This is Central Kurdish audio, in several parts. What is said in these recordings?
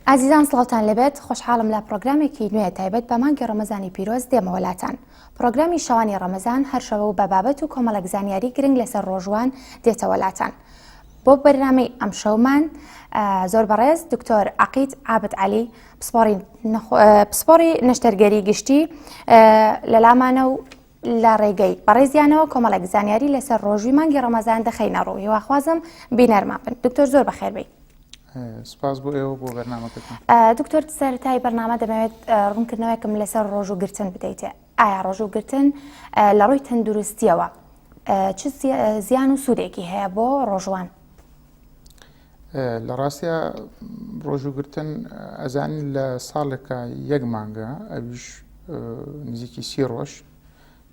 ئازیزان سڵاوتان لەبێت خۆشحاڵم لە پرۆگرامێکی نوێ تایبەت بە مانگی ڕەمەزانی پیرۆز دێمەوەلاتان. پرۆگرامی شەوانی ڕەمەزان هەر شەوە و بە بابەت و کۆمەڵک زانیاری گرنگ لەسەر ڕۆژوان دێتەوەلاتان. بۆ بەرنامەی ئەم شەومان زۆر بەڕێز دکتۆر عەقید عابد عەلی پسپۆڕی نەشتەرگەری گشتی لەلامانە و لە ڕێگەی بەڕێزیانەوە کۆمەڵک زانیاری لەسەر ڕۆژوی مانگی ڕەمەزان دەخەینە ڕوو. هیواخوازم بینەرمان بن. دکتۆر زۆر بەخێر بێ. سپاس بۆ ئێوە بۆ بەرنامەکەتان. دکتۆر سەرەتای بەرنامە دەمەوێت ڕوونکردنەوەیەکم لەسەر ڕۆژ و گرتن بدەیتێ. ئایا ڕۆژ و گرتن لە ڕووی تەندروستیەوە چ زیان و سوودێکی هەیە بۆ ڕۆژوان؟ لە ڕاستیە ڕۆژ و گرتن ئەزانی لە ساڵێکە یەک مانگە ئەویش نزیکی 30 ڕۆژ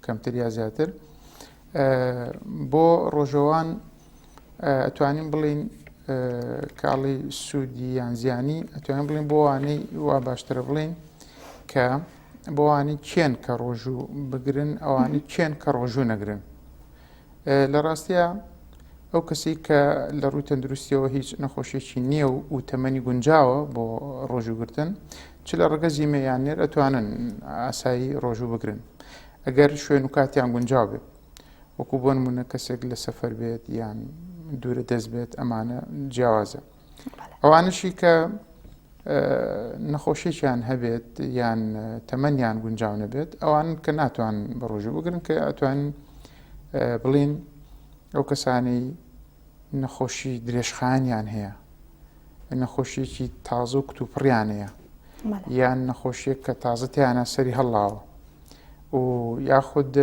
کەمتر یا زیاتر بۆ ڕۆژەوان ئەتوانین بڵین کاڵی سوودی یان زیانی ئەتوانین بڵین بۆ وانەی وا باشترە بڵین کە بۆ وانی چێن کە ڕۆژوو بگرن ئەوانی چێن کە ڕۆژوو نەگرن. لە ڕاستیە ئەو کەسی کە لە ڕووی تەندروستیەوە هیچ نەخۆشیێکی نییە و تەمەنی گونجاوە بۆ ڕۆژوو گرتن چ لە ڕگە زیمەیانێر ئەتوانن ئاسایی ڕۆژوو بگرن ئەگەر شوێن و کاتیان گونجاو بێت، وەکو بۆ نمونە کەسێک لە سەفەر بێت یان دوورە دەست بێت ئەمانە جیاوازە. ئەوانشی کە نەخۆشییان هەبێت یان تەمەنیان گونجاو نەبێت ئەوان کە ناتوان بە ڕۆژوو بگرن کە ئەتوان بڵین ئەو کەسانی نەخۆشی درێژخایانیان هەیە، نەخۆشیێکی تازە و کتوپڕیان هەیە یان نەخۆشیێک کە تازە تیانە سەری هەڵاوە و یاخود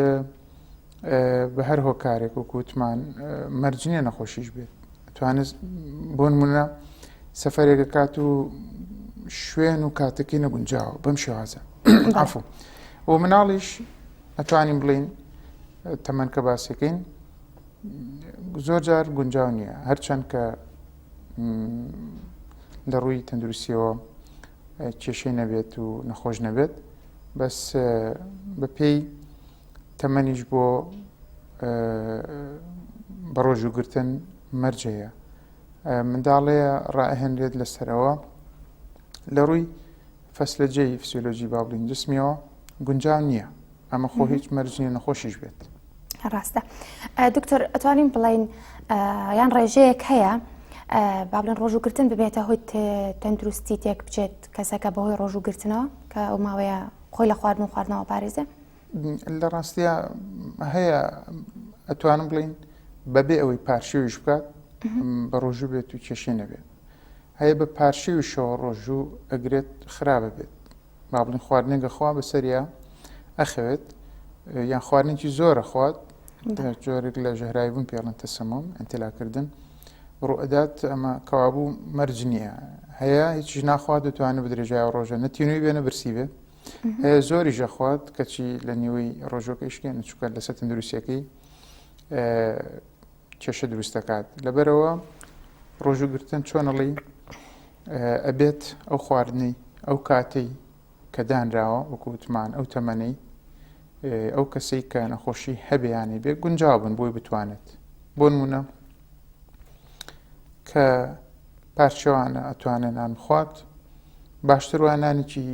بە هەر هۆکارێک و کووتمان مەرجنیە نەخۆشیش بێت ئەتوانێت بۆ نمونە سەفەرێکە کات و شوێن و کاتەکەی نەگونجاوە بەم شێوازە عەفو و مناڵیش ئەتوانین بڵین تەمەن کە باسەکەین زۆر جار گونجاو نییە هەرچەند کە لە ڕووی تەندروستیەوە کێشەی نەبێت و نەخۆش نەبێت بەس بە پێی تەمەنیش بۆ بە ڕۆژوو گرتن مەرجەیە. منداڵەیە ڕائەهێنرێت لەسەرەوە لە ڕووی فەسلەجەی فسیۆلۆژی با بڵین جسمیەوە گونجاو نییە ئەمە خۆ هیچ مەرجنی نەخۆشیش بێت. ڕاستە. دکتۆر ئەتوانین بڵین یان ڕێژەیەک هەیە با بڵین ڕۆژوگرتن ببێتە هۆی تەندروستی تێک بچێت کەسەکە بەهۆی ڕۆژوگرتنەوە کە ئەو ماوەیە خۆی لە خواردن و خواردنەوە پارێزێ؟ لە ڕاستیە هەیە ئەتوانم بڵین بەبێ ئەوەی پارشێویش بکات بە ڕۆژوو بێت و کێشەی نەبێت. هەیە بە پارشێویشەوە ڕۆژوو ئەگرێت خراپە بێت با بڵین خواردنێکە خوا بەسەریە ئەخەوێت یان خواردنێکی زۆرە خوات جۆرێک لە ژەهرایی بوون پێڵەن تەسەمۆم ئەنتیلاکردن ڕوئەدات ئەمە کەوابوو مەرج نییە. هەیە هیچ ناخوات دەتوانێت بە درێژای ڕۆژە نەتیونوی بێنە برسی بێت هەیە زۆری ژەخوات کەچی لە نیوەی ڕۆژۆکەیشکێن چووکە لەسەر تەندروستیەکەی کێشە دروست دەکات. لەبەرەوە ڕۆژوگرتن چۆنەڵی ئەبێت ئەو خواردنی ئەو کاتەی کە دانراوە وەکووتمان ئەو تەمەنەی ئەو کەسەی کە نەخۆشی هەبیانی بێ گونجاو بن بۆی بتوانێت. بۆ نمونە کە پارچەوانە ئەتوانێت نان بخوات باشتر وان نانێکی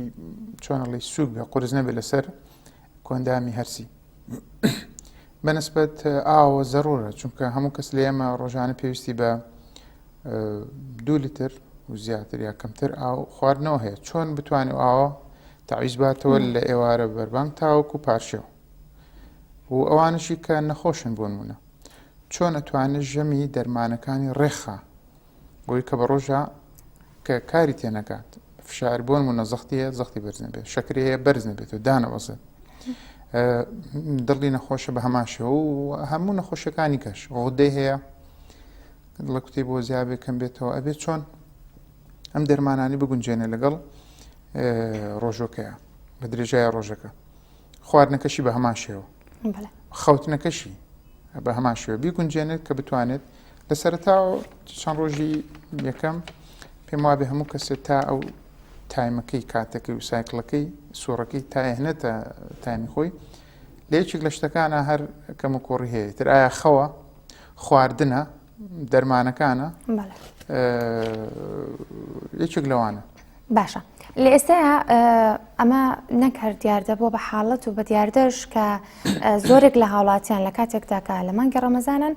چۆنەڵی سووک بێ قورس نەبێت لەسەر کۆندامی هەرسی بەنسبەت ئاوە زەڕورە چونکە هەموو کەس لە ئێمە ڕۆژانە پێویستی بە 2 لیتر و زیاتر یا کەمتر ئاو خواردنەوە هەیە. چۆن بتوانێت ئاوە تەعویز باتەوە لە ئێوارە بەربانگ تاوەکو پارشەوە و ئەوانشی کە نەخۆشن بۆ نمونە چۆن ئەتوانێت ژەمی دەرمانەکانی ڕێخە بۆی کە بە ڕۆژە کە کاری تێنەکات فشار بۆ نمونە زەختیە زەختی بەرز نەبێت شەکری هەیە بەرز نەبێت و دانەوەزێت دڵی نەخۆشە بە هەماشەوە و هەموو نەخۆشیەکانی کەش غودەی هەیە لە کوتی بۆ زیابێ کەم بێتەوە ئەبێت چۆن ئەم دەرمانانی بگونجێنێ لەگەڵ ڕۆژۆکەیە بە درێژای ڕۆژەکە خواردنەکەشی بە هەماشەوە خەوتنەکەشی بە هەماشەوە بیگونجێنێت کە بتوانێت لە سەرەتاوە چەند ڕۆژی یەکەم پێم وابێ هەموو کەسێت تا ئەو تایمەکەی کاتەکەی و سایکڵەکەی سوورەکەی تاهێنێتە تایمی خۆی لە یەکێک لە شتەکانە هەر کەم و کۆڕی هەیە تر ئایا خەوە خواردنە دەرمانەکانە یەکێک لەوانە باشە لە ئێستایا ئەمە نەکرد دیاردە بۆ بە حاڵەت و بە دیاردەش کە زۆرێک لە هاوڵاتیان لە کاتێکدا کە لە مانگی ڕەمەزانن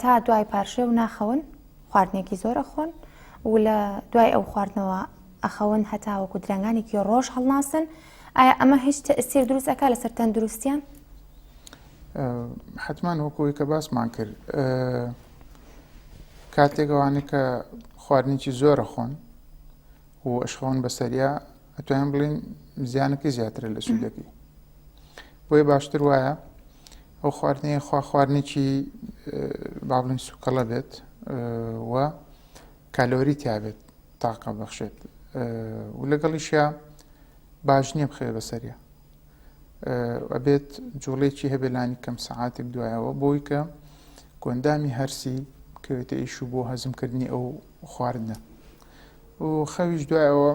تا دوای پارشێ و ناخەون خواردنێکی زۆر ئەخۆن و لە دوای ئەو خواردنەوە ئەخەون هەتا وەکو درەنگانێکی ڕۆژ هەڵناسن ئایا ئەمە هیچ تەئسیر دروست ئەکات لەسەر تەندروستیان؟ حتمان وەکوی کە باسمان کرد کاتێک ئەوانەی کە خواردنێکی زۆر ئەخۆن و ئەشخەون بەسەریا ئەتوانین بڵین زیانەکەی زیاترە لە سوودەکەی بۆیە باشتر وایە ئەو خواردنەیە خواردنێکی با بڵین سوکەڵە بێت و کالۆری تیا بێت تاقە بەخشێت و لەگەڵیشیا باش نییە بخێ بەسەریا ئەبێت جوڵێکی هەبێلانی کەم سەعاتێک دوایەوە بۆی کە گۆندامی هەرسی کەوێتە ئیش و بۆ هەزمکردنی ئەو خواردنە و خەویش دوایەوە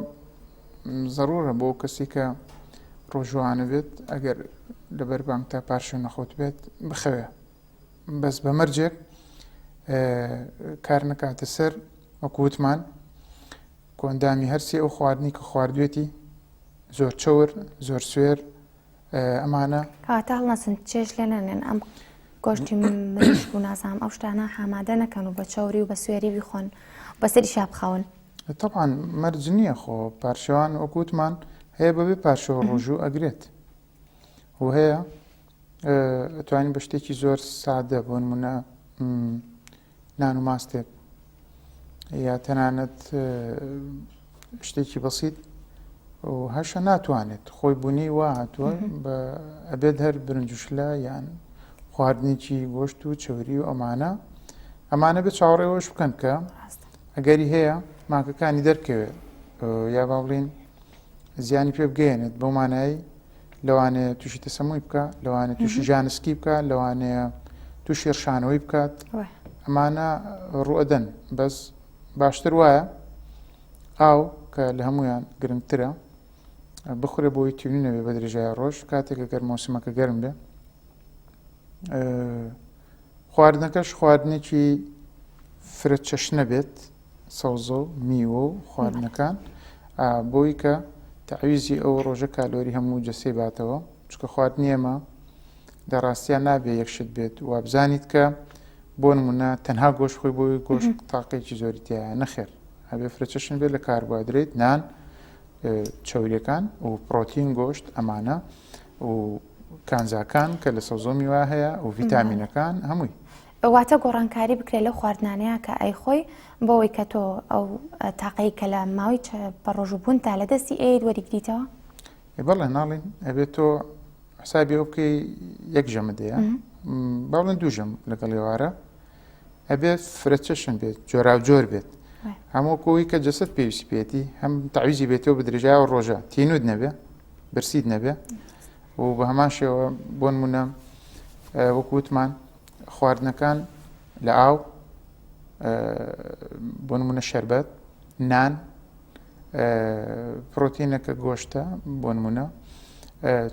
زەڕورە بۆ کەسی کە ڕۆژوانە بێت ئەگەر لەبەر بانگ تا پارشە نەخۆت بێت بخەوێ بەس بە مەرجێک کار نەکاتە سەر وەکووتمان گۆندامی هەرسی ئەو خواردنی کە خواردوێتی زۆر چەور زۆر سوێر ئەمانە کاتە هەڵنەسن چێش لێ نەنێن ئەم گۆشتی مریش بوو نازانم ئەو شتانە ئامادە نەکەن و بە چاوری و بە سوێری بیخۆن بەسەری شاب بخەون تەبعاً مەرج نییە خۆ پارشەوان وەکووتمان هەیە بەبێ پارشەوە ڕۆژوو ئەگرێت و هەیە ئەتوانین بە شتێکی زۆر سادە بۆ نمونە نان و ماستێک یا تەنانەت شتێکی بەسیط و هەشە ناتوانێت خۆی بوونی وا هاتووە بە ئەبێت هەر برنجوشلە یان خواردنێکی گۆشت و چوری و ئەمانە بێت چاوەڕێەوەش بکەن کە ئەگەری هەیە ماکەکانی دەرکەوێت یا با بڵین زیانی پێ بگەێنێت بۆ مانایی لەوانەیە تووشی تەسەمووی بکە لەوانێت تووشی ژانسکی بکە لەوانەیە تووشی ڕشانەوەی بکات ئەمانە ڕوئەدەن بەس باشتر وایە ئاو کە لە هەمویان گرنگترە بخورێ بۆی تیونی نەبێ بە درێژای ڕۆژ کاتێک گەر مۆسمەکە گەرم بێ خواردنەکەش خواردنێکی فرە چەش نەبێت سەوزە و میوە و خواردنەکان بۆی کە تەعویزی ئەو ڕۆژە کالۆری هەموو جەسەی باتەوە چکە خواردنی ئێمە دەڕاستیان نابێ یەکشت بێت و بزانیت کە بۆ نمونە تەنها گۆشت خۆی بۆی گۆشت تاقێکی زۆری تایە نەخێر هەبێ فرەچەشن بێت لە کاربوهایدرێت نان چەوریەکان و پرۆتین گۆشت ئەمانە و کانزاکان کە لە سەوزە میوە هەیە و ڤیتامینەکان هەمووی واتە گۆڕانکاری بکرێت لە خواردنانەیە کە ئەیخۆی بۆەوەی کە تۆ ئەو تاقەی کە لە ماوەی بە ڕۆژوبوون تا لە دەستی ئەیت وەریگریتەوە بەڵێ ناڵێن ئەبێت تۆ حسابی ئەو بکەی یەک ژەمە دەیە باڵێن دوو ژەم لەگەڵ ێوارە ئەبێت فرەچەشن بێت جۆراوجۆر بێت هەموو کۆی کە جەسەد پێویستی پێێتی هەم تەعویزی بێتەوە بە درێژای و ڕۆژە تینود نەبێ برسید نەبێ و بە هەمان شێوە بۆ نمونە وەکووتمان خواردنەکان لە ئاو بۆ نمونە شەربەت نان پرۆتینەکە گۆشتە بۆ نمونە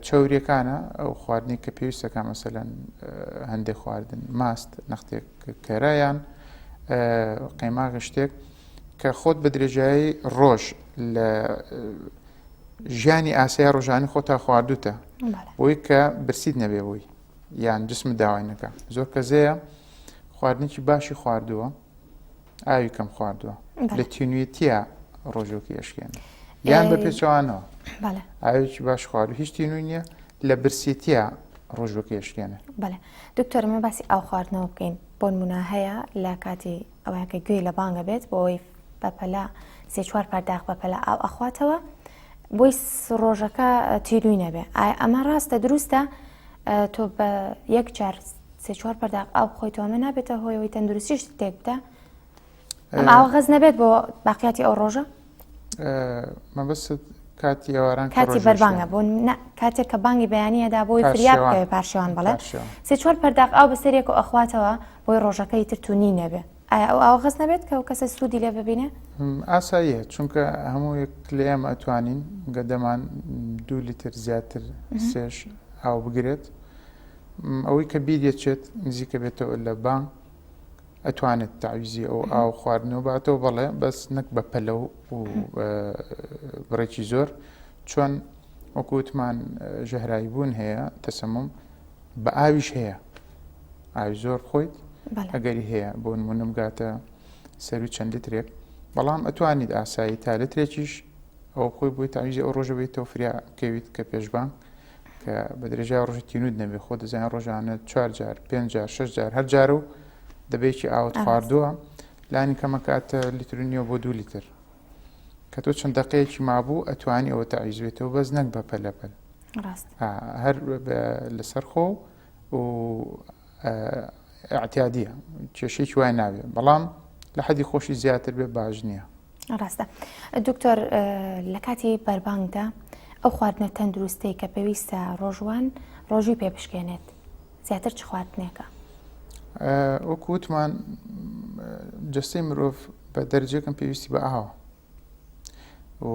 چەوریەکانە ئەو خواردنی کە پێویستەکە مەسەلەن هەندێک خواردن ماست نەختێک کەرایان قەیماغ شتێک کە خۆت بە درێژایی ڕۆژ لە ژیانی ئاسایی ڕۆژانی خۆتا خواردوتە بۆی کە برسید نەبێ بووی یان جسم داواینەکە زۆر کەزەیە خواردنێکی باشی خواردووە ئاوی کەم خواردووە لە تینوێتیە ڕۆژۆکی ئەشکێنە یان بە پێچەوانەوە ئاوێکی باش خواردو هیچ تینوی نییە لە برسێتیە ڕۆژۆکی ئەشکێنە بەڵێ دکتۆرمە باسی ئاو خواردنەوە بکەین بۆ نمونە هەیە لە کاتی ئەوەکە گوێی لە بانگە بێت بۆی بەپەلا سێ چوار پەرداخ بەپەلا ئاو ئەخواتەوە بۆی ڕۆژەکە تیروی نەبێ ئەمە ڕاستە دروستە تۆ بە یەک جار سێ چوار پەرداخ ئاو بخۆیتەوە ئەمە نابێتە هۆیەوەی تەندروستیش تێک بدە ئەم ئاوە غەز نەبێت بۆ باقیاتی ئەو ڕۆژە مەبەست کاتی ئێواران کاتی بەربانگە بۆ کاتێک کە بانگی بەیانیەدا بۆی فریاب بکەوێت پارشێوان بەڵێ سێ چوار پەرداخ ئاو بەسەرێک و ئەخواتەوە بۆی ڕۆژەکەی تر تونی نەبێ ئایا ئەو ئاوە غەز نەبێت کە کەسە سوودی لێ ببینێ ئاساییە چونکە هەموو یەک لە ئێمە ئەتوانین گەدەمان 2 لیتر زیاتر سێش ئاو بگرێت ئەوەی کە بیرێت چێت نزیکە بێتەوە لە بانگ ئەتوانێت تعویزی ئەو ئاو خواردنەوە باتەوە بەڵێ بەس نەک بە پەلە و بڕێکی زۆر چۆن وەکووتمان ژەهرایی بوون هەیە تەسەمم بە ئاویش هەیە ئاوی زۆر خۆیت ئەگەری هەیە بۆ نمونە بگاتە سەر و چەند لترێک بەڵام ئەتوانیت ئاسایی تا لترێکیش ئەو خۆی بۆی تعویزی ئەو ڕۆژە بێتەوە فریا بکەویت کە پێشبان کە بە درێژای ڕۆژی تینود نەبێت خۆ دەزانین ڕۆژانە 4 جار 5 جار 6 جار هەر جار و دەبێکی ئاوت خواردووە لانی کەمە کاتە لیتر و نیوە بۆ 2 لیتر کە تۆ چەند دقەیەکی مابوو ئەتوانی ئەوە تعویز بێتەوە بەس نەک بە پەلەپەل هەر لەسەر خۆ و ئاعتیادیە کێشەیەکی وای ناوێت بەڵام لە حەدی خۆشی زیاتر بێ باش نییە. ڕاستە دکتۆر لە کاتی بەربانگدا ئەو خواردنە تەندروستەی کە پێویستە ڕۆژوان ڕۆژی پێ بشکێنێت زیاتر چ خواردنێکە؟ وەکووتمان جەستەی مرۆڤ بە دەرجێکم پێویستی بە ئاوە و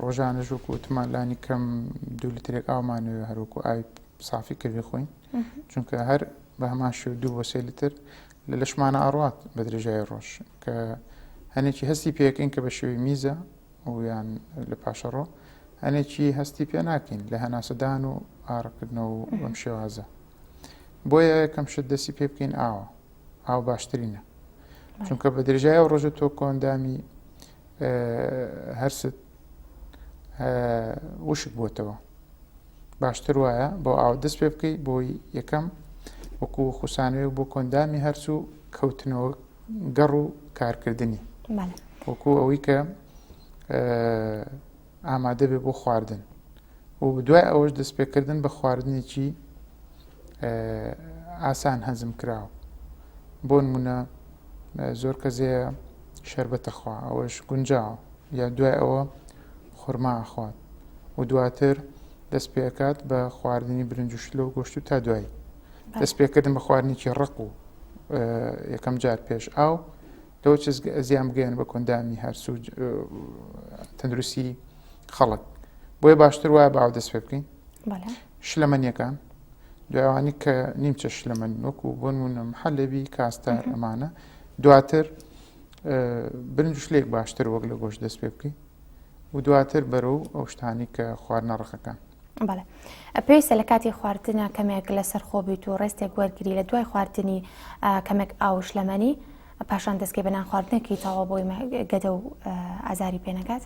ڕۆژانەش وەکووتمان لانی کەم 2 لیترێک ئاومانەوە هەروەکو ئاوی سافی کردی خۆین چونکە هەر بە هەمان شێو 2 بۆ 3 لیتر لە لەشمانە ئاڕات بە درێژای ڕۆژ کە هەنێکی هەستی پێەکەین کە بە شێوی میزە و یان لە پاشەڕۆ هەنێکی هەستی پێ ناکەین لە هەناسەدان و ئاڕەکردنەوە و بەم شێوازە بۆیە یەکەم شت دەستی پێ بکەین ئاوە ئاو باشترینە چونکە بە درێژای ڕۆژە تۆ کۆندامی هەرست وشک بۆتەوە باشتر وایە بۆ ئاو دەست پێ بکەی بۆی یەکەم وەکو خوسانەوە بۆ کۆندامی هەرچ و کەوتنەوە گەڕ و کارکردنی وەکو ئەوەی کە ئامادە بێ بۆ خواردن و دوای ئەوەش دەستپێکردن بە خواردنێکی ئاسان هەزم کراوە بۆ نمونە زۆر کەسێ شەربەتە خوا ئەوەش گونجاوە یا دوای ئەوە خورما خوات و دواتر دەست پێکات بە خواردنی برنج و شلە و گۆشت و تا دوایی دەست پێکردن بە خواردنێکی ڕق و یەکەم جار پێش ئاو لەوە چ زیان بگەێن بە کۆندامی هەرس و تەندروستی خەڵک بۆیە باشتر وایە باو دەست پێ بکەین شلەمەنیەکان دوایوانی کە نیمچە شلەمەن وەکو بۆ نمونە محەلەبی کاستار ئەمانە دواتر برنج و شلێک باشتر وەک لە گۆشت دەست پێ بکەین و دواتر بەرەو ئەو شتانی کە خواردنە ڕقەکان بەڵێ پێویستە لە کاتی خواردنە کەمێک لەسەر خۆ بیت و ڕێستێک وەرگری لە دوای خواردنی کەمێک ئاو شلەمەنی پاشان دەستکەی بەنان خواردنێکی تەواو بۆی گەدە و ئازاری پێنەکات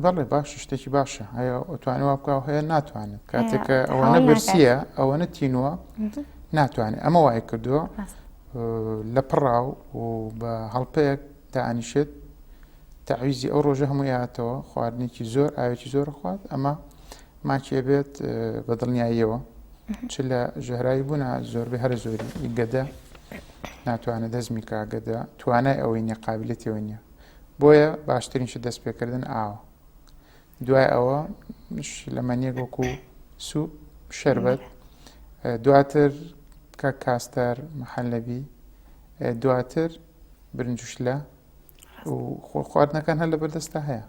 بەڵێ باش شتێکی باشە هەیە ئەتوانێت وا بکاو هەیە ناتوانێت کاتێککە ئەوەنە برسیە ئەوەنە تینووە ناتوانێت ئەمە وای کردووە لە پڕاو و بە هەڵپەیەک دائنیشێت تعویزی ئەو ڕۆژە هەموویاتەوە خواردنێکی زۆر ئاوێکی زۆر خوارد ئەمە ماچێ بێت بە دڵنیاییەوە چ لە ژەهرایی بوونا زۆربەی هەر زۆری گەدە ناتوانێت دەزمی کاگەدە توانای ئەوەی نیە قابلەتەوە نییە بۆیە باشترین شت دەست پێکردن ئاوە دوای ئەوە لەمەنیەک وەکو سوپ شەربەت دواتر کە کاستەر محەلەبی دواتر برنج و شلە و خواردنەکان هەر لە بەردەستا هەیە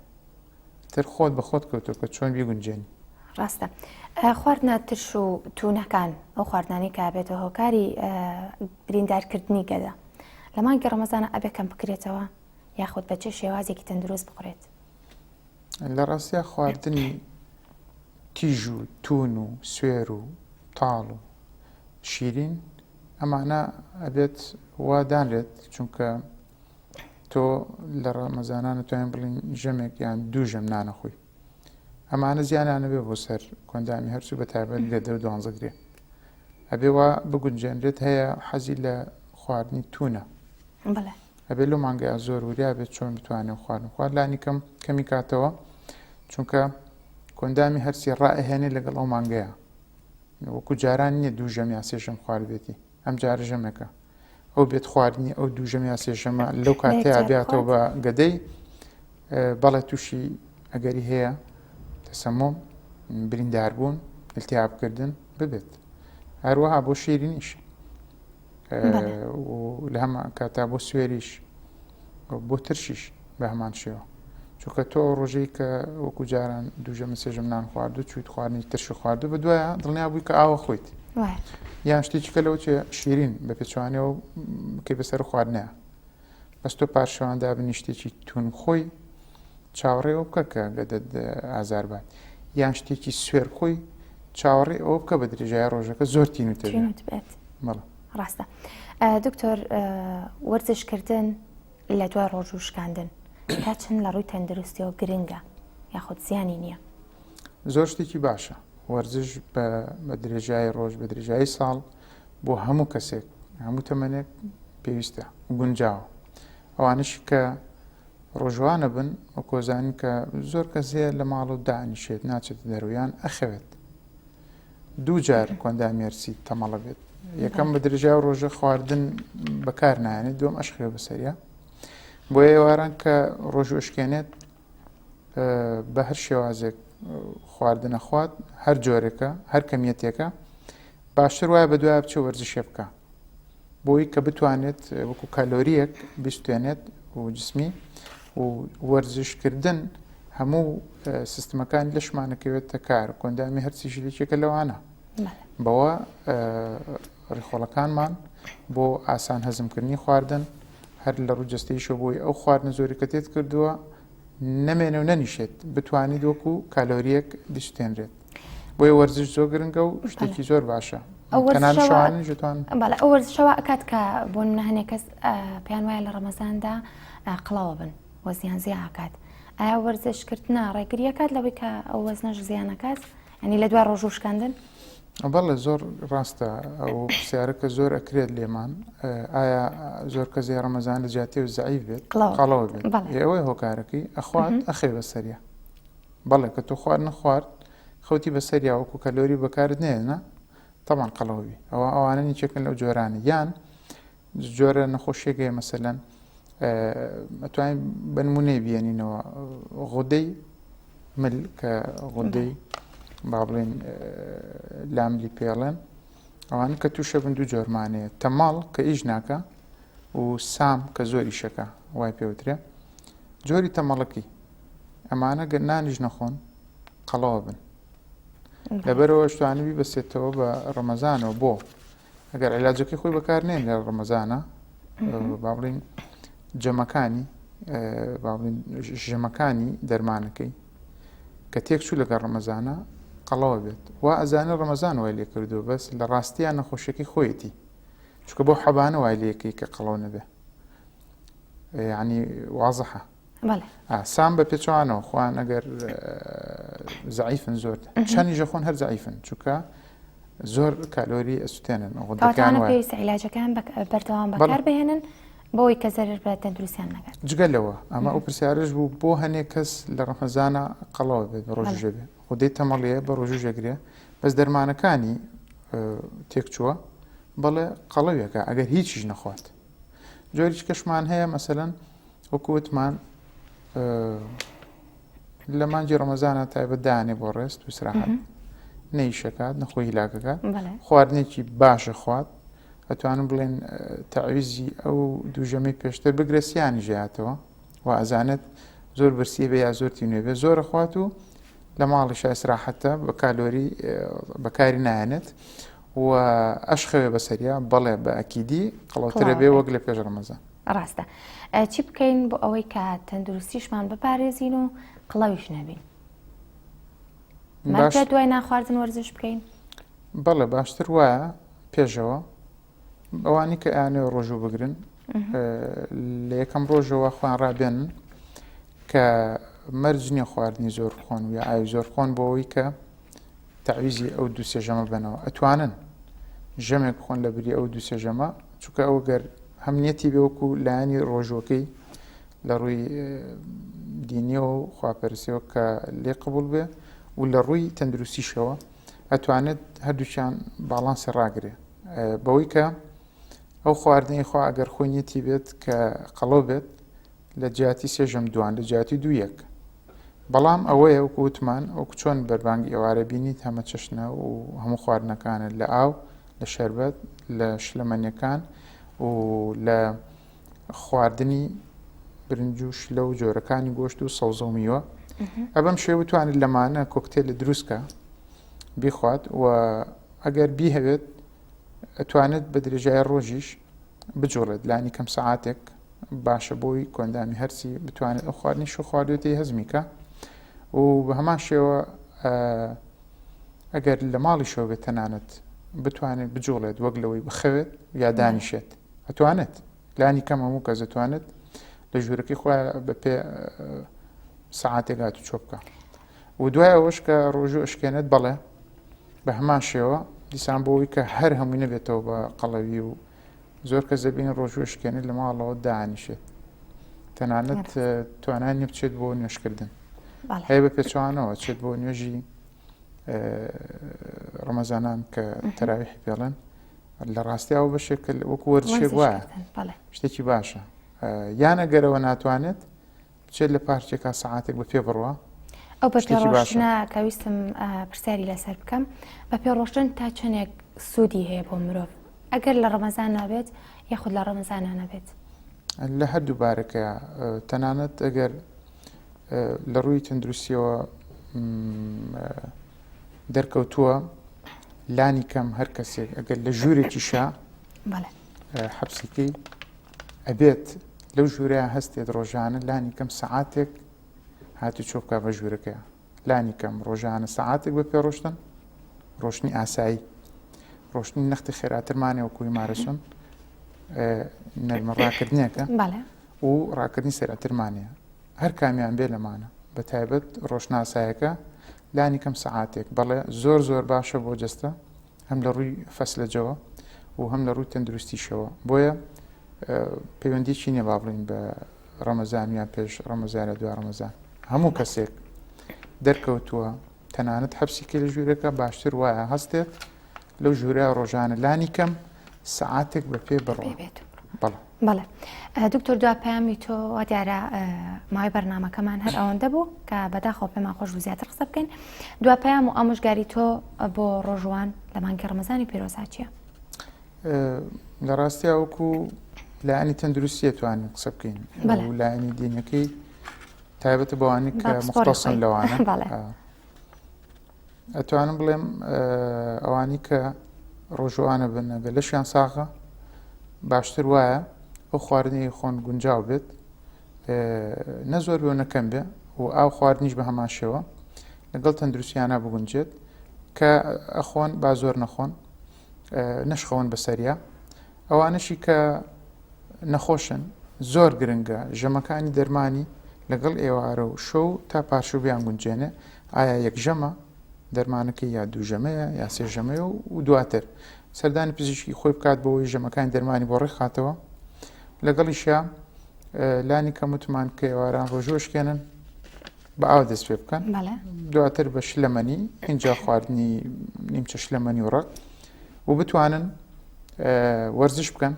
تر خۆت بە خۆت کەوتۆ کە چۆن بیگونجێنی ڕاستە خواردنە ترش و توونەکان ئەو خواردنانی کە بێتە هۆکاری بریندارکردنی گەدە لە مانگی ڕەمەزانە ئەبێ کەم بکرێتەوە یاخود بە چه شێوازێکی تەندروست بخورێت لە ڕاستیە خواردنی تیژ و تون و سوێر و تاڵ و شیرین ئەمانە ئەبێت وادانرێت چونکە تۆ لە ڕەمەزانانە توانین بڵین ژەمێک یان 2 ژەم نانەخۆی ئەمانە زیانانە بێ بۆ سەر کۆندامی هەرچوو بە تایبەت لە 12 درێ ئەبێ وا بگونجێنرێت هەیە حەزی لە خواردنی تونە ئەبێ لەو مانگەیە زۆر وریا بێت چۆن بتوانێت خواردن خوارد لانی کەمی کاتەوە چونکە کۆندامی هەرسی ڕائهێنێ لەگەڵ ئەو مانگەیە وەکو جاران نییە 2 ژەم یا 3 ژەم خوارد بێتی ئەم جارە ژەمێکە ئەو بێت خواردنی ئەو 2 ژەم یا 3 ژەمە لەو کاتەیە بێتەوە بە گەدەی بەڵێ تووشی ئەگەری هەیە تەسەمۆم برینداربوون التیابکردن ببێت هەروەها بۆ شیرینیش لە هەمە کاتا بۆ سوێریش بۆ ترشیش بە هەمان شێوە چونکە تۆ ڕۆژەی کە وەکو جاران دووژەمە سێژەم نان خواردو چویت خواردنی ترشی خواردو بە دوایە دڵنیا بووی کە ئاوە خۆیت یان شتێکیکە لەو چێ شیرین بە پێچوانەوە کەی بەسەر خواردنەیە بەس تۆ پاشەواندا بنی شتێکی تون خۆی چاوەڕێەوە بکە کە گەدەت ئازار بات یان شتێکی سوێر خۆی چاوەڕێ ئەوە بکە بە درێژای ڕۆژەکە زۆر تینوتێت ڕاستە دکتۆر وەرزشکردن لە دوای ڕۆژ و شکاندن تا چەند لە ڕووی تەندروستیەوە گرنگە یاخود زیانی نییە زۆر شتێکی باشە وەرزش بە درێژای ڕۆژ بە درێژایی ساڵ بۆ هەموو کەسێک هەموو تەمەنێک پێویستە گونجاوە ئەوانش کە ڕۆژوانە بن و کۆزانی کە زۆر کەس هەیە لە ماڵ و دانیشێت ناچێت دەرویان ئەخەوێت دوو جار کۆندامێرسی تەمەڵە بێت یەکەم بە درێژای ڕۆژە خواردن بەکار نایێنێت دوم ئەشخێ بەسەریە بۆ ئێواران کە ڕۆژوشکێنێت بە هەر شێوازێک خواردنە خوات هەر جۆرێکە هەر کەمیەتێکە باشتر وایە بە دوای بچێ وەرزشێ بکە بۆی کە بتوانێت وەکو کالۆریەک بیستوێنێت و جسمی و وەرزشکردن هەموو سیستمەکانی لەشمانەکەوێتە کار کۆندامی هەرچیشی لێکێکە لەوانە بەوە ڕێخۆڵەکانمان بۆ ئاسان هەزمکردنی خواردن هەر لە ڕووجەستەیشە بۆی ئەو خواردنە زۆری کە تێت کردووە نەمێنە و نەنیشێت بتوانیت وەکو کالۆریەک بیستێنرێت بۆی وەرزش زۆر گرنگە و شتێکی زۆر باشە ئەو وەرزشەوە ئەکات کە بۆ هەنێک کەس پێیان وایە لە ڕەمەزاندا قڵەوە بن وەزیان زیاکات ئایا وەرزشکردنە ڕێگریەکات لەوەی کە ئەو وەزنەش زیانەکات ینی لە دوای ڕۆژ و شکاندن بەڵێ زۆر ڕاستە ئەو پرسیارەکە زۆر ئەکرێت لێمان ئایا زۆر کەزی ڕەمەزان لە جیاتی و زەعیف بێت قەڵەوە بێت ئەوەی هۆکارەکەی ئەخوات ئەخێ بەسەریە بەڵێ کە تۆ خوارد نەخوارد خەوتی بەسەریا وەکو کەلۆری بەکارت نێنە تەمان قەڵەوەبی ئەوە ئەوانە چێکن لەو جۆرانی یان جۆرە نەخۆشیێکەیە مەسەلەن ئەتوانین بنمونەی بێنینەوە غودەی مل کە غودەی با بڵێن لاملی پێڵێن ئەوانە کە تووشە بن دوو جۆرمانەیە تەماڵ کە ئیش ناکە و سام کە زۆری شەکە وای پێوترێ جۆری تەمەڵەکی ئەمانە گەر نانیش نەخۆن قەڵەوە بن لەبەرەوە شتوانبی بەسێتەوە بە ڕەمەزانەوە بۆ ئەگەر عیلاجەکەی خۆی بەکارنێن لە ڕەمەزانە با بڵێن جەمەکانی ژەمەکانی دەرمانەکەی کە تێکچوو لەگەڵ ڕەمەزانە قەڵەوە بێت وا ئەزانە ڕەمەزان وای لێ کردو بەس لە ڕاستیان نەخۆشیەکەی خۆیەتی چونکە بۆ حەبانە وای لێەکەی کە قەڵەو نەبێ یعنی وازەحە سام بە پێچوانەوە خوان ئەگەر زەعیفن زۆر چەندی ژەخۆن هەر زەعیفن چونکە زۆر کالۆری ئەسووتێنن پێویستە عیلاجەکان بەردەوام بەکار بهێنن بۆی کە زەرر بە تەندروستیان نەکات جگەلەوە ئەمە ئەو پرسیارش بوو بۆ هەنێک کەس لە ڕەمەزانە قەڵەوە بێت بە ڕۆژژە بێت خودەی تەمەڵیە بە ڕۆژژەگرێ بەس دەرمانەکانی تێکچووە بەڵێ قەڵەوێکە ئەگەر هیچیش نەخوات جۆریش کەشمان هەیە مەسەلەن وەکووتمان لە مانجی ڕەمەزانە تایبەت دانێ بۆ ڕێست و سراحەت نەیشەکات نەخۆی هیلاکەکات خواردنێکی باشە خوات ئەتوانم بڵێن تەعویزی ئەو دووژەمەی پێشتر بگرەسیانی ژێاتەوە و ئەزانێت زۆر برسی بێ یا زۆرتی نوێبێ زۆرە خوات و لە ماڵی شایسراحەتە بە کالۆری بەکاری نایەنێت و ئەشخەوێ بەسەریا بەڵێ بە ئەکیدی قەڵەوترە بێ وەک لە پێش ڕەمەزان ڕاستە چی بکەین بۆ ئەوەی کە تەندروستیشمان بپارێزین و قڵەویش نەبین مەرجە دوای ناخواردن وەرزش بکەین بەڵێ باشتر وایە پێشەوە ئەوانی کە ئەیانەوە ڕۆژوو بگرن لە یەکەم ڕۆژەوە خوان ڕابێنن کە مەرج نییە خواردنی زۆر خۆن و یا ئاوی زۆر خۆن بۆ ئەوەی کە تەعویزی ئەو دووسێ ژەمە بنەوە ئەتوانن ژەمێک خۆن لە بری ئەو دووسێ ژەمە چونکە ئەوە گەر هەمنیەتی بێوەکو لایەنی ڕۆژوەکەی لە ڕووی دینیەوە و خواپەرسیەوە کە لێ قبول بێ و لە ڕووی تەندروستیشەوە ئەتوانێت هەردووچیان باڵانسی ڕاگرێ بەوەی کە ئەو خواردنی خوا ئەگەر خۆنیەتی بێت کە قەڵەو بێت لە جیاتی سێژەم دوان لە جیاتی دوویەک بەڵام ئەوەیە وەکو وتمان وەکو چۆن بەربانگی ئێوارە بینیت هەمە چەشنە و هەموو خواردنەکانت لە ئاو لە شەربەت لە شلەمەنیەکان و لە خواردنی برنج و شلە و جۆرەکانی گۆشت و سەوزە و میوە ئەبەم شێ بتوانێت لەمانە کۆکتێل لە دروستکە بیخوات و ئەگەر بی هەوێت ئەتوانێت بە درێژای ڕۆژیش بجۆڵێت لانی کەم سەعاتێک باشە بۆی کۆندامی هەرچی بتوانێت ئەو خواردنیش و خواردوێتی هەزمیکە و بە هەمان شێوە ئەگەر لە ماڵی شەوە بێت تەنانەت بتوانێت بجۆڵێت وەک لەوەی بخەوێت یا دانیشێت ئەتوانێت لانی کەم هەموو کەس دەتوانێت لە ژوورەکەی خۆیان بە پێ سەعاتێک هات و چۆ بکە و دوای ئەوەش کە ڕۆژوو ئەشکێنێت بەڵێ بە هەمان شێوە دیسان بۆەوەی کە هەر هەمووی نەبێتەوە بە قەڵەوی و زۆر کەس دەبین ڕۆژوو ئەشکێنێت لە ماڵەوە دانیشێت تەنانەت توانانی بچێت بۆ نوێشکردن هەیە بە پێچوانەوە چێت بۆ نوێژی ڕەمەزانان کە تەراویحی پێڵێن لە ڕاستیاوە بەشێک وەکو وەرزشێک وایە شتێکی باشە یان ئەگەرەوە ناتوانێت بچێت لە پارچێکا سەعاتێک بە پێ بڕوە ئەو بە پێڕۆشتنە کە ویستم پرسیاری لەسەر بکەم بە پێڕۆشتن تا چەندێک سوودی هەیە بۆ مرۆڤ ئەگەر لە ڕەمەزان نابێت یاخود لە ڕەمەزان نابێت لە هەردوو بارەکە تەنانەت ئەگەر لە ڕووی تەندروستیەوە دەرکەوتووە لانی کەم هەر کەسێک ئەگەر لە ژوورێکی شا حەبسەکەی ئەبێت لەو ژوورەیە هەستێت ڕۆژانە لانی کەم سەعاتێک هاتو چۆ بکە بە ژوورەکەیە لانی کەم ڕۆژانە سەعاتێک بە پێڕۆشتن ڕۆشنی ئاسایی ڕۆشنی نەختی خێراترمانێ وەکوی مارەسۆن نەرمە ڕاکردنیەکە و ڕاکردنی سەرەترمانەیە هەر کامیان بێ لەمانە بە تایبەت ڕۆشناسایەکە لانی کەم سەعاتێک بەڵێ زۆر زۆر باشە بۆ جەستە هەم لە ڕووی فەسلەجەوە و هەم لە ڕووی تەندروستیشەوە بۆیە پەیوەندیی نییە با بڵین بە ڕەمەزان یان پێش ڕەمەزان لە دوای ڕەمەزان هەموو کەسێک دەرکەوتووە تەنانەت حەبسێکی لە ژوورەکە باشتر وایە هەستێت لەو ژوورە ڕۆژانە لانی کەم سەعاتێک بە پێ بڕێت بەڵێ دکتۆر دوا پەیامی تۆ وا دیارە ماوەی بەرنامەکەمان هەر ئەوەندە بوو کە بەداخەوە پێمان خۆش و زیاتر قسە بکەین دوا پەیام و ئامۆژگاری تۆ بۆ ڕۆژوان لە مانگی ڕەمەزانی پیرۆزا چییە؟ لە ڕاستیا وەکو لایەنی تەندروستی توانین قسە بکەین و لایەنی دینەکەی تایبەتە بەوانی کە مختصن لەوانە ئەتوانم بڵێم ئەوانی کە ڕۆژوانە بن ئەگە لەشیان ساغە باشتر وایە ئەو خواردنی خۆن گونجاو بێت نە زۆر بێ و نەکەم بێ و ئاو خواردنیش بە هەمان شێوە لەگەڵ تەندروستیانە بگونجێت کە ئەخۆن با زۆر نەخۆن نەشخەون بەسەریا ئەوانشی کە نەخۆشن زۆر گرنگە ژەمەکانی دەرمانی لەگەڵ ئێوارە و شەو تا پاشوبیان گونجێنێ ئایا یەک ژەمە دەرمانەکەی یا دوو ژەمەیە یا سێ ژەمەیە و دواتر سەردانی پزیشکی خۆی بکات بۆەوەی ژەمەکانی دەرمانی بۆ ڕێکخاتەوە لەگەڵیشیا لانی کەموتمان کە ئێواران ڕۆژۆشکێنن بە ئاو دەست پێ بکەن دواتر بە شلەمەنی اینجا خواردنی نیمچە شلەمەنی و ڕق و بتوانن وەرزش بکەن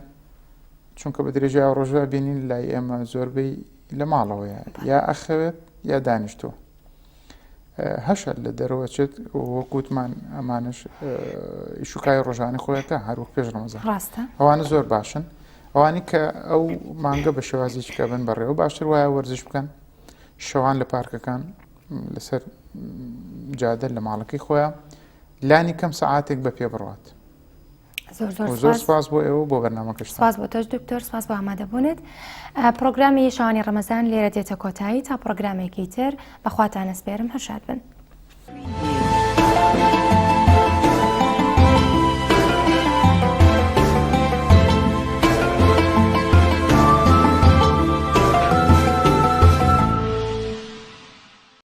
چونکە بە درێژای ڕۆژە بینین لای ئێمە زۆربەی لە ماڵەوەیە یا ئەخەوێت یا دانیشتۆ هەشە لە دەرەوە چێت وەکوتمان ئەمانش ئیشوکای ڕۆژانە خۆیەکە هەروەک پێش ڕەمەزان ئەوانە زۆر باشن ئەوانی کە ئەو مانگە بە شێوازێکیکە بن بەڕێوە باشتر وایە وەرزش بکەن شەوان لە پارکەکان لەسەر جادە لە ماڵەکەی خۆیان لانی کەم سەعاتێک بە پێ بڕوات زۆر سپاس بۆ ئێوە بۆ بەرنامەکەش سپاس بۆ تۆش دکتۆر سپاس بۆ ئامادەبوونت پرۆگرامی شەوانی ڕەمەزان لێرە دێتە کۆتایی تا پرۆگرامێکی تر بەخواتان ئەسپێرم هەر شاد بن